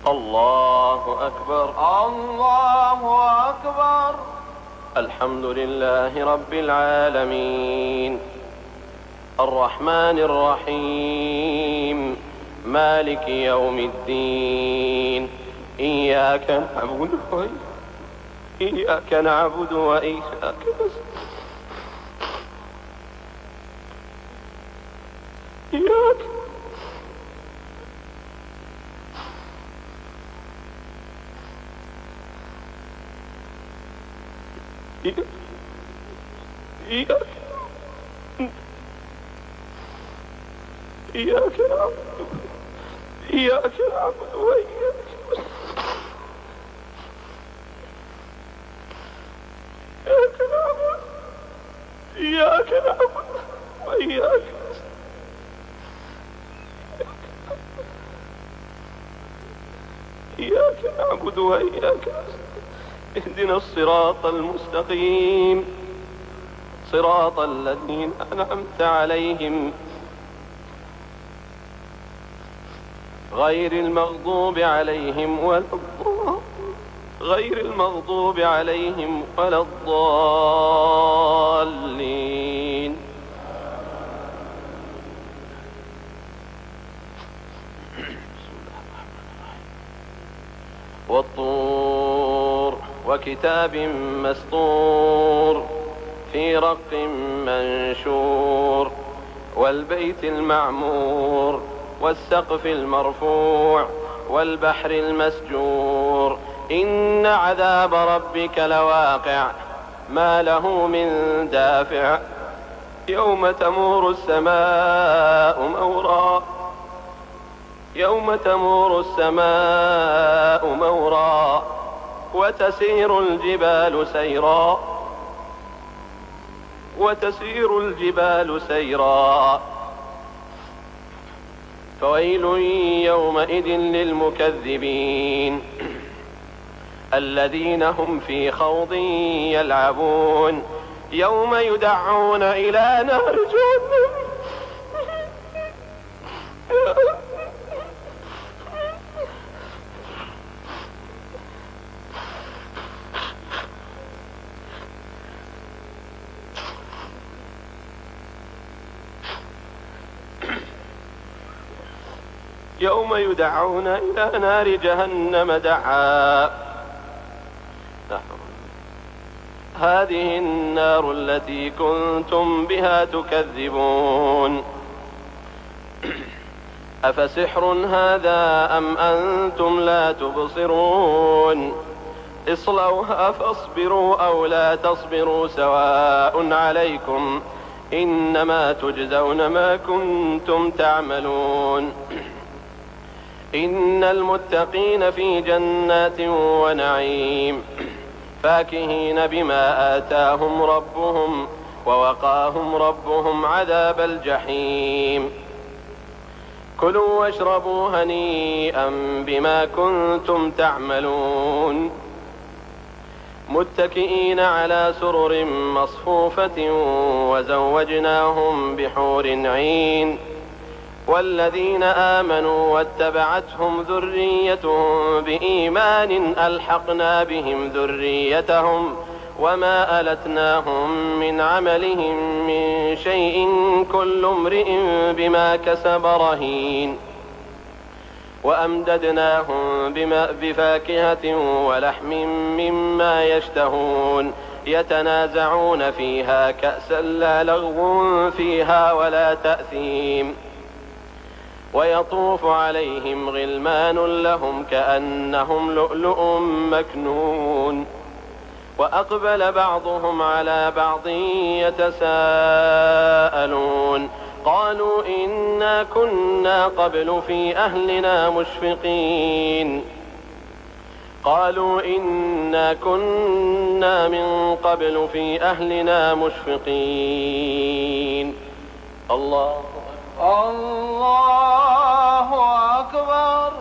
الله أكبر. الله أكبر. الحمد لله رب العالمين، الرحمن الرحيم، مالك يوم الدين، إياك نعبد وإياك إياك نعبد وإياك اهدنا الصراط المستقيم، صراط الذين أنعمت عليهم غير المغضوب عليهم ولا الضالين. والطور وكتاب مسطور في رق منشور، والبيت المعمور والسقف المرفوع والبحر المسجور، إن عذاب ربك لواقع ما له من دافع، يوم تمور السماء مورا وتسير الجبال سيرا، فويل يومئذ للمكذبين الذين هم في خوض يلعبون، يوم يدعون إلى نار جهنم دعا. هذه النار التي كنتم بها تكذبون، أفسحر هذا أم أنتم لا تبصرون، اصلوها فاصبروا أو لا تصبروا سواء عليكم، إنما تجزون ما كنتم تعملون. إن المتقين في جنات ونعيم فاكهين بما آتاهم ربهم ووقاهم ربهم عذاب الجحيم. كلوا واشربوا هنيئا بما كنتم تعملون، متكئين على سرر مصفوفة وزوجناهم بحور عين، والذين آمنوا واتبعتهم ذريتهم بإيمان ألحقنا بهم ذريتهم وما ألتناهم من عملهم من شيء، كل امرئ بما كسب رهين. وأمددناهم بفاكهة ولحم مما يشتهون، يتنازعون فيها كأسا لا لغو فيها ولا تأثيم، ويطوف عليهم غلمان لهم كأنهم لؤلؤ مكنون، وأقبل بعضهم على بعض يتساءلون، قالوا إنا كنا قبل في أهلنا مشفقين، الله الله أكبر.